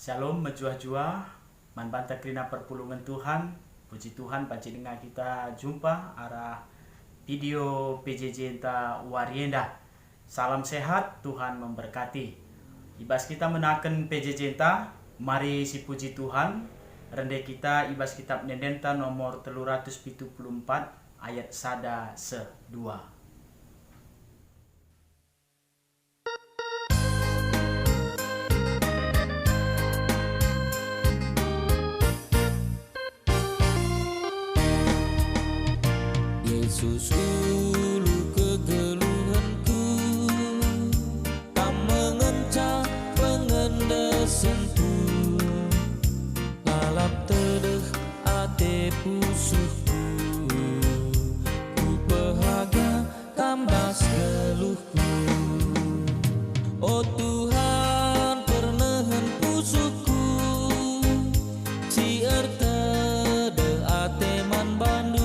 Shalom menjua-jua, man banta krina perpulungan Tuhan. Puji Tuhan panci dengar kita jumpa arah video PJJ enta Warienda. Salam sehat, Tuhan memberkati. Ibas kita menaken PJJ enta, mari si puji Tuhan. Rende kita ibas kitab Nendenta nomor 374 ayat sada se-2. Yesus ulu kegeluhanku, tak mengencah pengendesanku, lalap tedeh ate pusuhku, ku bahagia tambas geluhku. Oh Tuhan pernehen pusuhku, si ertede ate man bandu,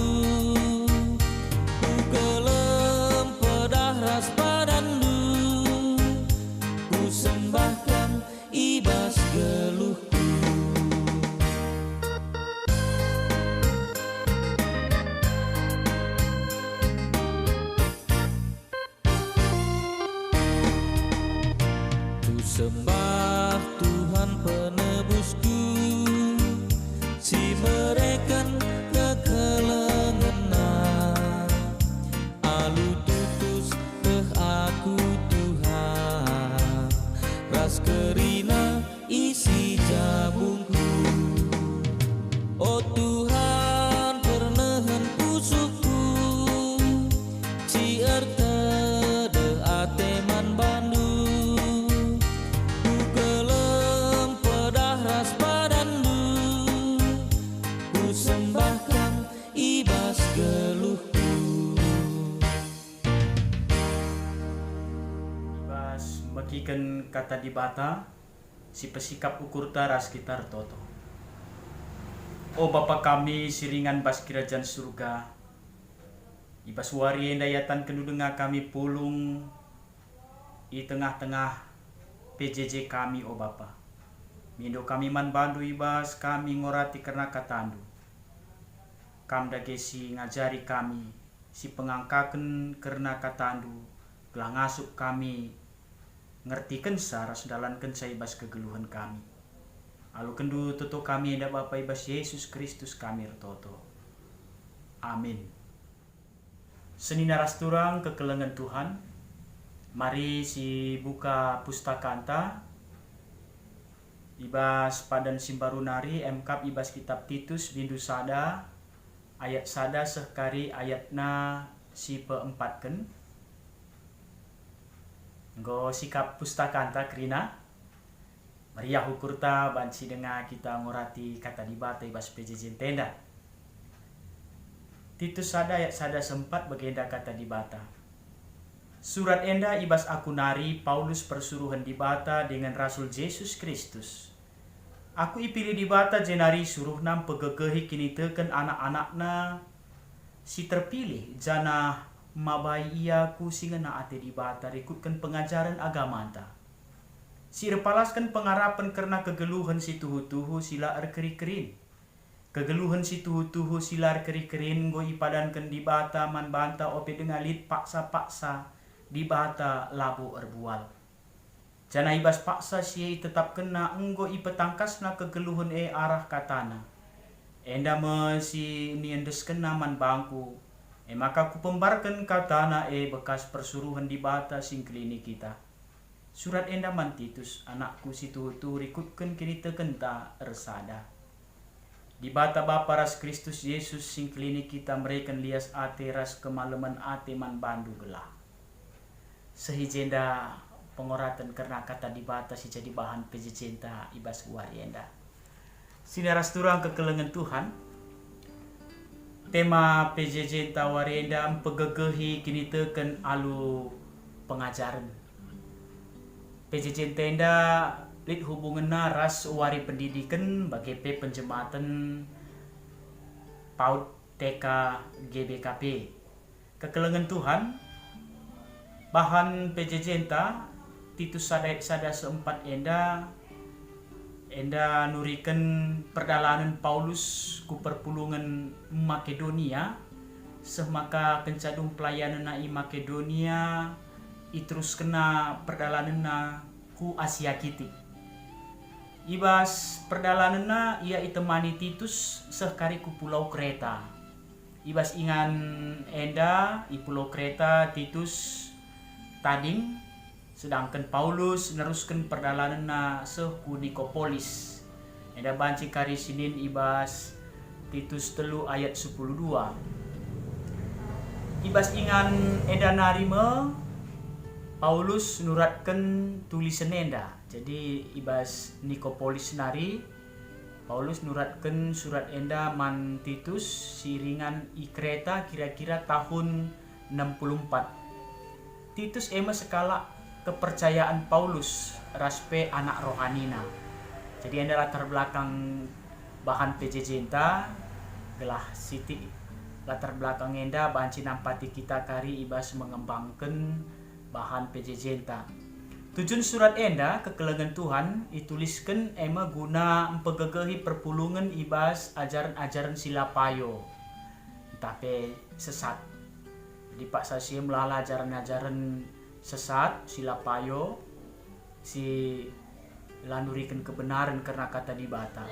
ibas geluhku. Ku sembah Tuhan penebusku, si mereken kekelengena, alu tutus teh aku Tuhan, ras kerina isi jabungku. Oh Tuhan pernehen pusuhku, si ertede ate man bandu, ku gelem pedah ras badandu, ku sembahkan ibas geluhku. Ibas mekiken kata dibata, si pesikap ukur taras sekitar toto. Oh Bapa kami siringan bas kerajaan surga, ibas Warienda yatan kenudenga kami pulung i tengah-tengah PJJ kami oh Bapa. Mindo kami man bandu ibas kami ngorati karena katandu. Kam dage si ngajari kami, si pengangkaken karena katandu, gelang asup kami ngertikan saras dalankan sa ibas kegeluhan kami. Alu kendu toto kami enda Bapa ibas Yesus Kristus kami retoto. Amin. Senina rasturang kekelengan Tuhan. Mari si buka pustaka anta. Ibas padan simbarunari MK ibas kitab Titus bindu sada ayat sada sekari ayatna si peempatken. Go sikap pustaka anta krina. Maria hukurta bansi dengar kita ngorati kata dibata ibas PJJ tenda. Titus sada ayat sada sempat bagenda kata dibata. Surat enda ibas aku nari Paulus persuruhan dibata dengan Rasul Yesus Kristus. Aku ipilih dibata jenari suruh nam pegegehi kini teken anak-anakna si terpilih jana mabai iaku singena ate dibata rikutkan pengajaran agama anta. Si repalaskan pengarapan karena kegeluhan si tuhu-tuhu sila erkeri-kerin. Kegeluhan si tuhu-tuhu sila erkeri-kerin go ipadankan dibata man banta ope dengalit paksa-paksa dibata labu erbual. Jana ibas paksa si tetap kena enggo ipetangkas na kegeluhan arah katana. Enda me si niendes kena man bangku. Maka ku pembarkan katana bekas persuruhan dibata sing klinik kita. Surat enda man Titus, anakku si tuhu rikutkan kini tekenta ersada. Dibata Bapa ras Kristus Yesus sing klinik kita mereken lias ate ras kemalaman ate man bandu gelah. Sehijenda pengoratan karena kata dibata si jadi bahan pejecinta ibas Warienda. Sinaras turang kekelengan Tuhan. Tema PJJ Warienda pegegehi kini teken alu pengajaran. PJJ tenda lid hubungan ras wari pendidikan bagi penjematan PAUD TK GBKP. Kekelengan Tuhan bahan PJJ enta Titus sada seempat enda enda nuriken perdalanan Paulus ku perpulungan Makedonia, semaka kencadung pelayanan na i Makedonia terus kena perdalanan na ku Asia Kiti. Ibas perdalanan na ia itemani Titus sekari ku Pulau Kreta. Ibas ingan enda i Pulau Kreta Titus tading, sedangkan Paulus neruskan perdalanan na ku Nikopolis. Enda banci kari sinin ibas Titus 3 ayat 12. Ibas ingan enda narima Paulus nuratkan tulisan enda. Jadi ibas Nikopolis nari Paulus nuratkan surat enda man Titus siringan i Kreta kira-kira tahun 64. Titus ema sekala kepercayaan Paulus raspe anak rohanina. Jadi enda latar belakang bahan PJJ gelah siti latar belakang enda banci nampati kita kari ibas mengembangkan bahan PJJ. Tujuan surat enda kekelengan Tuhan dituliskan ema guna mempegegehi perpulungan ibas ajaran-ajaran silapayo tapi sesat. Jadi pak sasi melala ajaran-ajaran sesat silapayo si landurikan kebenaran karena kata di bata.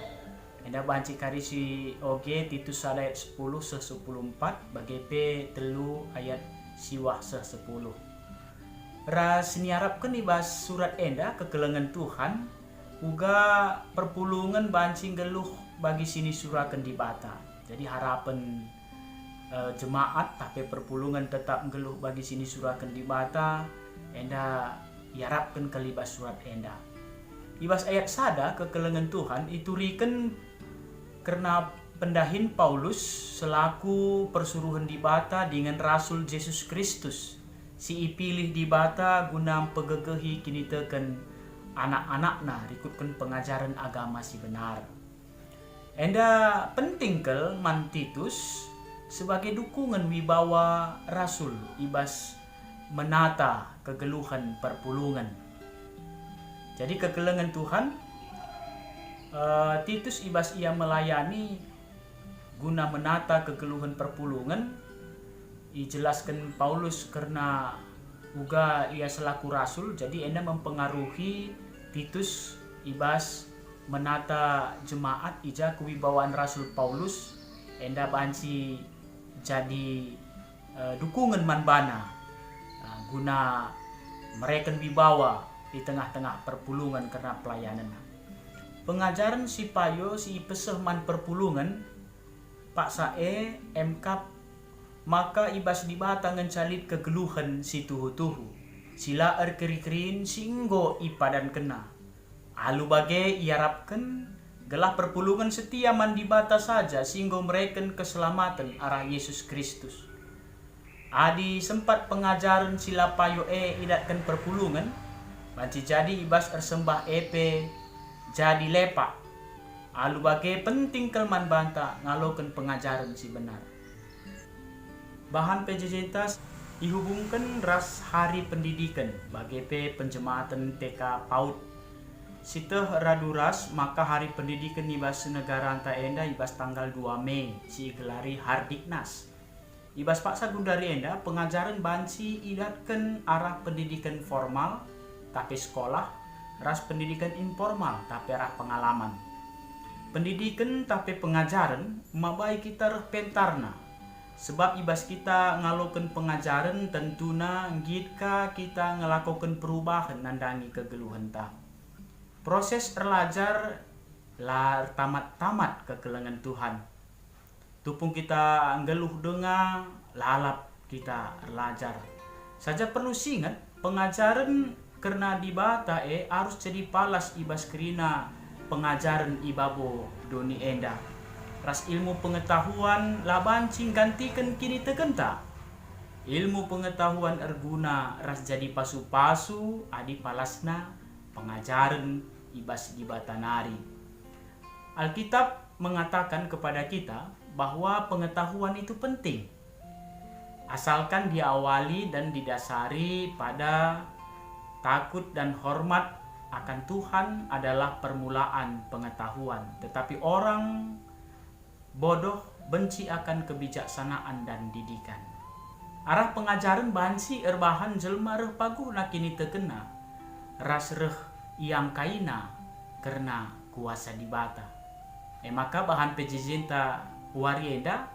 Enda banci kari si oge Titus ayat 10 se-14 bagi P telu ayat siwah se-10. Ras niarapkan ibas surat enda kekelengan Tuhan uga perpulungan bancing geluh bagi sini surakan di bata. Jadi harapan jemaat tapi perpulungan tetap geluh bagi sini surakan di bata enda iarapkan kelibas surat enda. Ibas ayat sada kekelengan Tuhan iturikan karena pendahin Paulus selaku persuruhan di bata dengan Rasul Yesus Kristus. Si ipilih di bata guna pegegehi kini teken anak-anakna rikutkan pengajaran agama si benar. Enda penting kel man Titus sebagai dukungan wibawa rasul ibas menata kegeluhan perpulungan. Jadi kekelengan Tuhan Titus ibas ia melayani guna menata kegeluhan perpulungan. Dijelaskan Paulus karena uga ia selaku rasul, jadi enda mempengaruhi Titus ibas menata jemaat ija kewibawaan Rasul Paulus enda banci jadi dukungan manbana guna mereka wibawa di tengah-tengah perpulungan karena pelayanan. Pengajaran si payo si peseh man perpulungan Pak Sae MK maka ibas di bata ngencalit kegeluhan si tuhu-tuhu sila keri-kerin singgo ipadan kena alu bagai iarapkan gelah perpulungan setia man di bata saja singgo mereken keselamatan arah Yesus Kristus. Adi sempat pengajaran sila payo idatkan perpulungan banci jadi ibas ersembah jadi lepak alu bagai penting kelman banta ngalokan pengajaran si benar. Bahan PJJ dihubungkan ras hari pendidikan bagi penjemaatan TK PAUD. Siteh raduras maka hari pendidikan ibas negara anta enda ibas tanggal 2 Mei si gelari Hardiknas. Ibas Pak Sagundari enda pengajaran banci idatkan arah pendidikan formal tapi sekolah, ras pendidikan informal tapi arah pengalaman. Pendidikan tapi pengajaran mabai kita pentarna. Sebab ibas kita ngalokan pengajaran tentuna gitka kita ngelakukan perubahan nandangi kegeluhan ta. Proses erlajar lar tamat-tamat kekelengan Tuhan. Tupung kita ngeluh dengar lalap kita erlajar. Saja perlu singat pengajaran karena di bata harus jadi palas ibas kerina pengajaran ibabo doni enda. Ras ilmu pengetahuan labancing gantikan kini tekenta. Ilmu pengetahuan erguna ras jadi pasu-pasu adi palasna pengajaran ibas di batanari. Alkitab mengatakan kepada kita bahwa pengetahuan itu penting. Asalkan diawali dan didasari pada takut dan hormat akan Tuhan adalah permulaan pengetahuan, tetapi orang bodoh benci akan kebijaksanaan dan didikan. Arah pengajaran bansi erbahan jelma reh paguh na kini terkena, ras reh yang kaina karena kuasa dibata. Maka bahan pejejenta warienda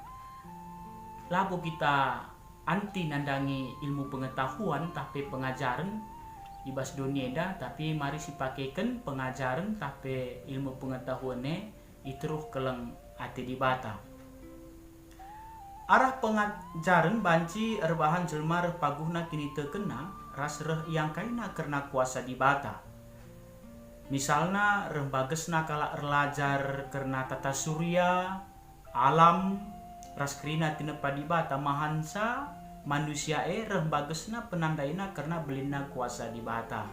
labu kita anti nandangi ilmu pengetahuan tapi pengajaran ibas dunia dah, tapi mari si pakaikan pengajaran tapi ilmu pengetahuannya iteruh keleng ati dibata. Arah pengajaran banci erbahan jelma reh paguhna kini terkena ras reh yang kaina karena kuasa dibata. Misalnya reh bagesna kala erlajar karena tata surya, alam, ras krina tinepa dibata mahansa manusia reh bagesna penandaina karena belina kuasa dibata.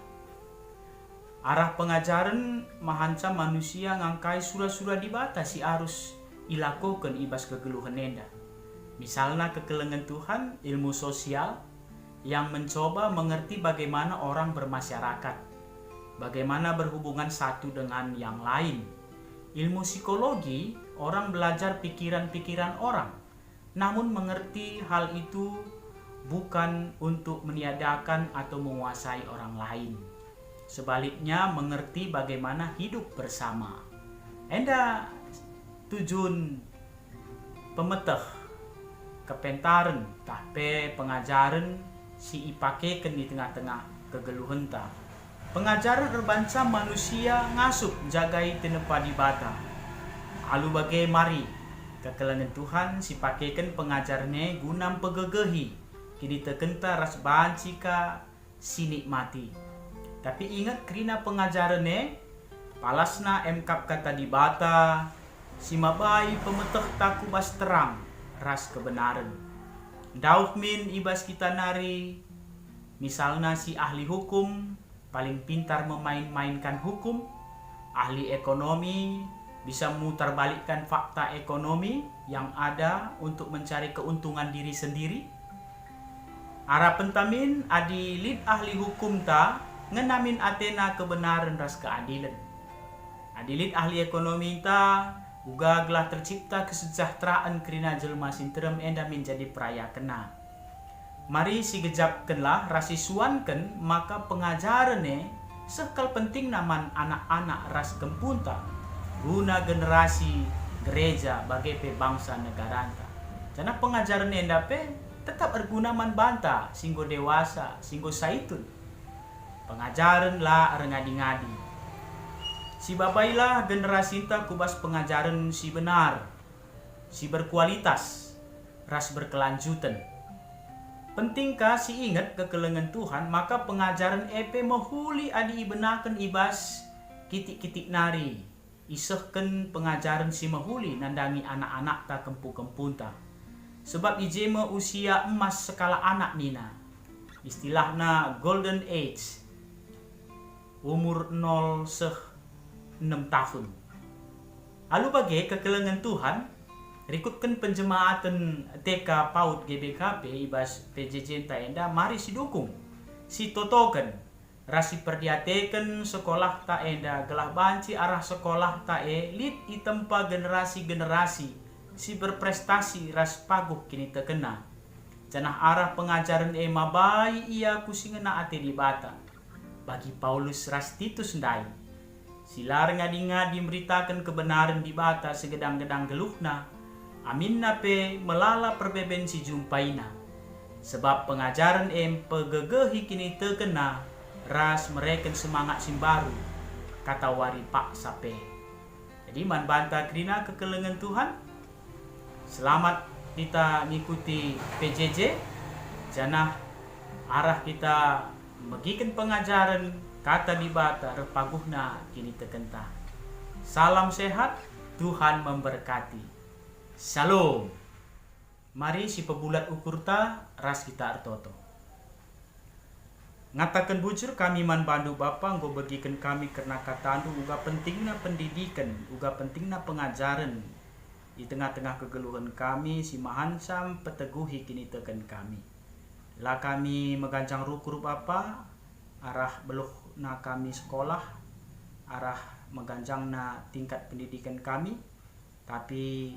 Arah pengajaran mahansa manusia ngangkai sura-sura dibata si arus ilakokan ibas kegeluhan enda. Misalnya kekelengan Tuhan, ilmu sosial yang mencoba mengerti bagaimana orang bermasyarakat, bagaimana berhubungan satu dengan yang lain. Ilmu psikologi, orang belajar pikiran-pikiran orang, namun mengerti hal itu bukan untuk meniadakan atau menguasai orang lain. Sebaliknya mengerti bagaimana hidup bersama. Enda tujuan pemeteh kepentaran tapi pengajaran si ipakekan di tengah-tengah kegeluhan ta. Pengajaran erbansa manusia ngasup jagai tinepa dibata. Alu bagai mari kekelengan Tuhan si pakekan pengajarnya gunam pegegehi kini terkenta ras bancika sinikmati. Tapi ingat krina pengajarannya palasna emkap kata dibata si mabai pemeteh taku bas terang ras kebenaran. Dauh min ibas kita nari misalnya si ahli hukum paling pintar memain-mainkan hukum, ahli ekonomi bisa mutar balikkan fakta ekonomi yang ada untuk mencari keuntungan diri sendiri. Arah pentamin adi lid ahli hukum ta ngenamin atena kebenaran ras keadilan. Adilit ahli ekonomi ta uga gelah tercipta kesejahteraan krina jelma sinterem enda menjadi peraya kena. Mari si gejapkanlah rasisuankan maka pengajarannya sekal penting naman anak-anak ras kempunta guna generasi gereja bagi pe bangsa negara anta. Karena pengajaran enda pe tetap berguna man banta singgo dewasa singgo saitun. Pengajaran lah ngadi-ngadi. Si babailah generasi enta kubas pengajaran si benar, si berkualitas, ras berkelanjutan. Pentingkah si ingat kekelengan Tuhan maka pengajaran EP mahuli adi ibenakan ibas kitik-kitik nari. Isehken pengajaran si mahuli nandangi anak-anak ta kempu-kempun ta. Sebab ijema usia emas sekala anak nina. Istilahna golden age. Umur 0 6 tahun. Lalu bagi kekelengan Tuhan rikutkan penjemaatan TK PAUD GBKP ibas PJJ enda mari si dukung si totoken rasi perdiateken sekolah ta enda gelah banci arah sekolah ta lid itempa generasi-generasi si berprestasi ras paguh kini terkena. Janah arah pengajaran mabai ia kusingena ate di bata. Bagi Paulus ras Titus ndai. Silar ngadi-ngadi memberitakan kebenaran di bata segedang-gedang geluhna. Amin nape melala perbeben si jumpaina. Sebab pengajaran pegegehi kini terkena ras mereken semangat simbaru. Kata wari pak sape. Jadi man banta krina kekelengan Tuhan. Selamat kita mengikuti PJJ. Janah arah kita megikan pengajaran kata di bata repaguhna kini terkenta. Salam sehat, Tuhan memberkati. Shalom. Mari si pebulat ukur ta ras kita artoto. Ngatakan bujur kami man bandu Bapa nggo bagikan kami karena katandu uga pentingna pendidikan, uga pentingna pengajaran. Di tengah-tengah kegeluhan kami si mahansam peteguhi kini teken kami. Lah kami megancang rukur Bapa arah beluh na kami sekolah, arah meganjang na tingkat pendidikan kami, tapi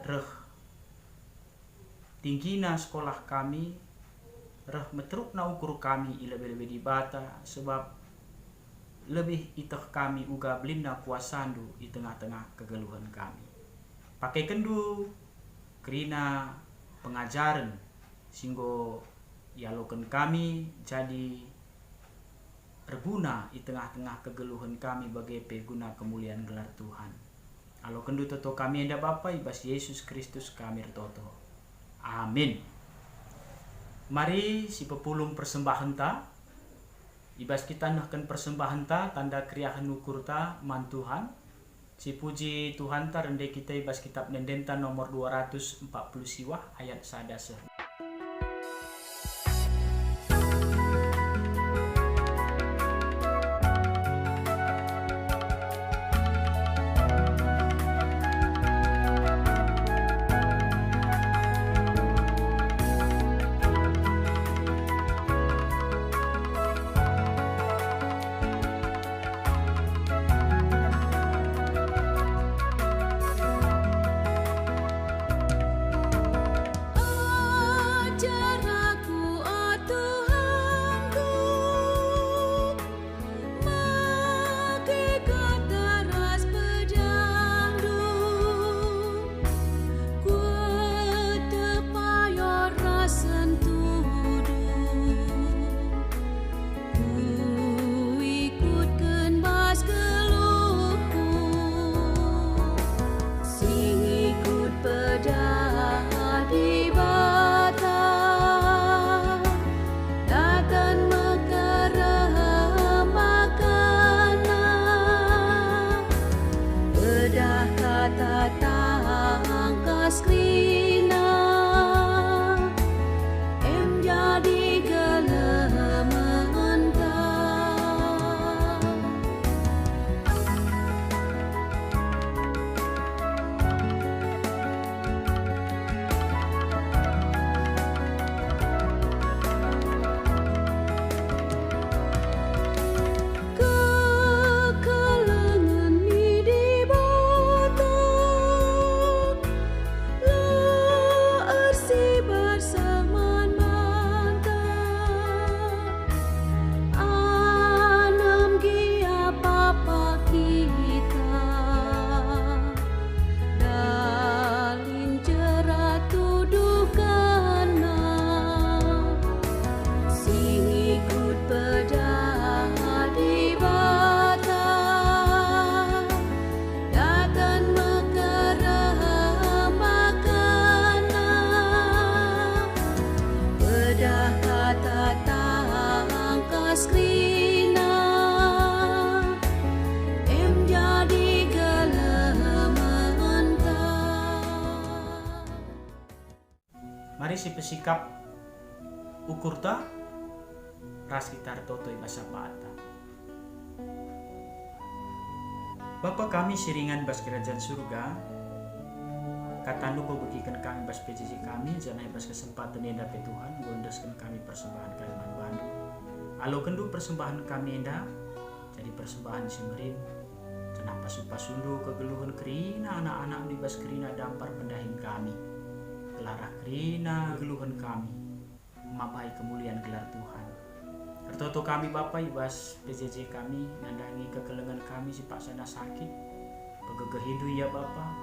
reh tinggi na sekolah kami, reh meteruk na ukur kami lebih-lebih di bata, sebab lebih itah kami uga belinda kuasandu di tengah-tengah kegeluhan kami. Pakai kendu kerina pengajaran singgo yalokan kami jadi berguna di tengah-tengah kegeluhan kami bagi peguna kemuliaan gelar Tuhan. Alo kendu toto kami enda Bapa ibas Yesus Kristus kami toto. Amin. Mari si pepulung persembahan ta ibas kita nahkan persembahan ta tanda kriahan ukur ta man Tuhan. Si puji Tuhan ta rende kita ibas kitab Nendenta nomor 240 siwah ayat sadase. Mari si pesikap ukur ta ras kita toto ibasa bata. Bapa kami siringan bas kerajaan surga, kata nu bagikan kami bas PJJ kami, jangan bas kesempatan enda pe Tuhan, gondeskan kami persembahan kaliman bandu. Alo kendu persembahan kami enda, jadi persembahan simrin, kenapa supasundu kegeluhan kerina anak-anak di bas kerina dampar pendahin kami. Gelarah kerina geluhan kami, mabai kemuliaan gelar Tuhan. Tertoto kami Bapa ibas PJJ kami, nandangi kekelengan kami si paksana sakit, pegegeh hidu ya Bapa,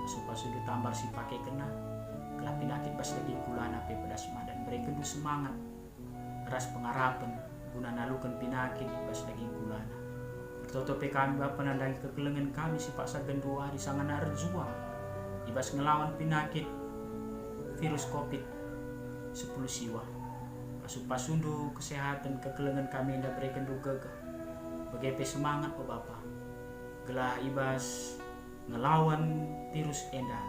supaya sudah tambar si pakai kena, kelah penyakit pas lagi kulana pe pedas dan beri kedu semangat, ras pengarapan, guna nalukan penyakit pas lagi kulana. Tertoto pe kami Bapa nandangi kekelengan kami si paksa gendua di sangan arjua, ibas ngelawan penyakit virus COVID-10 siwa. Pasundu kesehatan kekelengan kami nda berikan duga bagaimana semangat po Bapa. Gelah ibas ngelawan virus enda.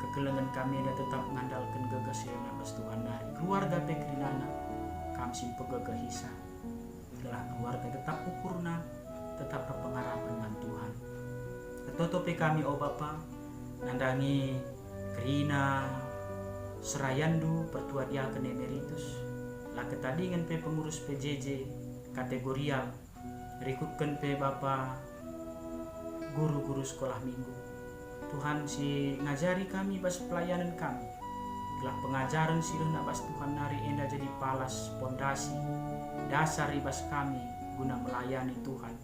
Kekelengan kami nda tetap mengandalkan gagas sirna bas Tuhan dari keluarga pekrinana kami simpe gagah hisa. Gelah keluarga tetap ukurna, tetap berpengharapan dengan Tuhan. Ketutupi kami o Bapa nandangi kerina serayandu pertua diaken emeritus lah ketadingan pe pengurus PJJ kategorial. Rikutkan pe Bapa guru-guru sekolah minggu. Tuhan si ngajari kami bas pelayanan kami. Gelah pengajaran sirna bas Tuhan nari enda jadi palas pondasi dasar ibas kami guna melayani Tuhan.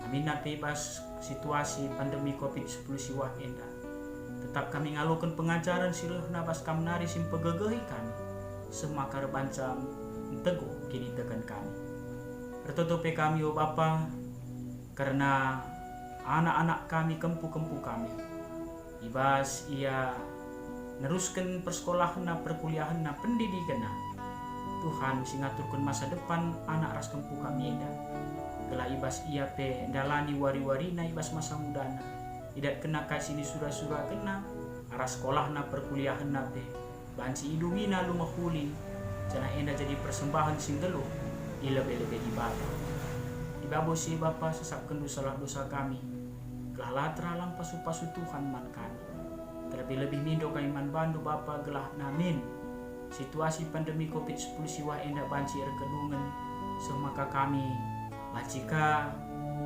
Amin nape bas situasi pandemi COVID-10 siwah enda. Tetap kami ngalokan pengajaran sirna bas kam nari sim pegegehi kami. Semakar bancam teguh kini tekan kami. Bertutupi kami o Bapa karena anak-anak kami kempu-kempu kami. Ibas ia neruskan persekolahan na perkuliahan na pendidikan na. Tuhan singaturkan masa depan anak ras kempu kami ida. Gelah ibas ia pe dalani wari-wari na ibas masa muda na. Tidak kena kasih di surah-surah kena aras sekolah na perkuliahan na pe. Banci idungi na lumahuli. Jana enda jadi persembahan sing geluh. Ilebe-lebe ibadah. Ibabo si Bapa sesapkan dosa kami. Gelah latra lang pasu-pasu Tuhan man kami. Terlebih-lebih mindo kami man bandu Bapa gelah namin. Situasi pandemi COVID-10 siwah enda banci erkedungan. Semaka kami bacika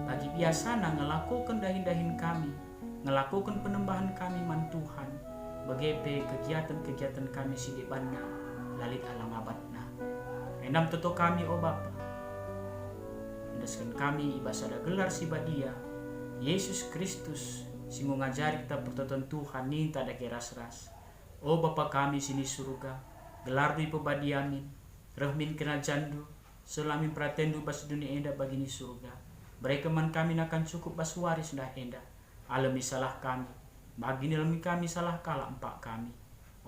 bagi biasa na ngelakukan dahin-dahin kami. Ngelakukan penembahan kami man Tuhan. Begepe kegiatan-kegiatan kami sidibanna lalit alam abadna. Endam toto kami o Bapa. Endaskan kami ibasada gelar si badia. Yesus Kristus sing ngajari kita pertonton Tuhan ninta ada keras-ras. O Bapa kami sini surga, gelar di pebadiamin, rahmin kena jandu, selamin pratendu bas dunia enda bagini surga. Mereka man kami akan cukup bas waris dah enda. Alami salah kami, bagini alami kami salah kalah empak kami.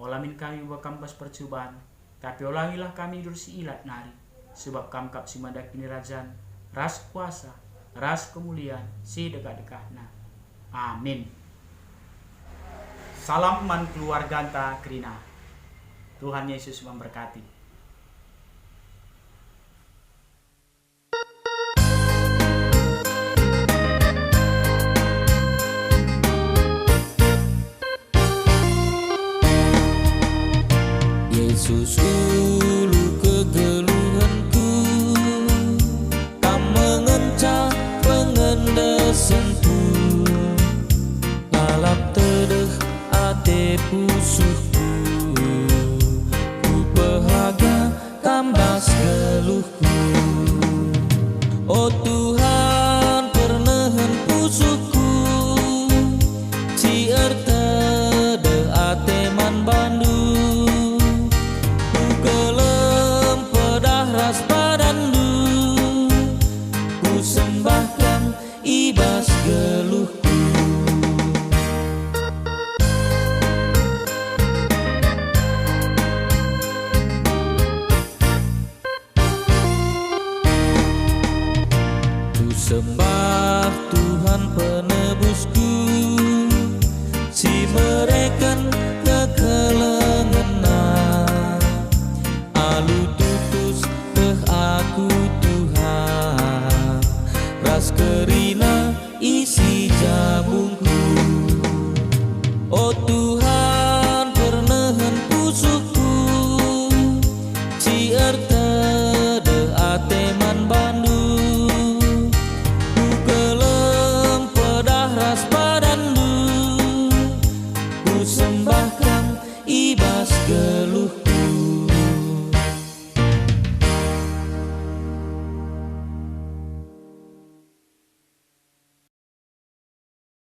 Olamin kami bakam bas percobaan, tapi olangilah kami dur si ilat nari. Sebab kamkap si madak ini rajan, ras kuasa, ras kemuliaan, si dekat-dekatna. Amin. Salam man keluarga anta Krina. Tuhan Yesus memberkati. Yesus ulu kegeluhanku, kam mengencah pengendesenku, lalap tedeh ate pusuhku, ku bahagia tambas geluhku. Oh Tuhan pernehen pusuhku, cier tedeh ate man bandu. Sembahkan ibas geluhku. Ku sembah Tuhan penebusku, si mereken kekelengena, alu tutus teh aku Tuhan, ras kerina isi jabungku. Oh Tuhan pernehen pusuku, cier tede ate man bandu, ku kelem pedah ras badandu, ku sembahkan ibas geluh.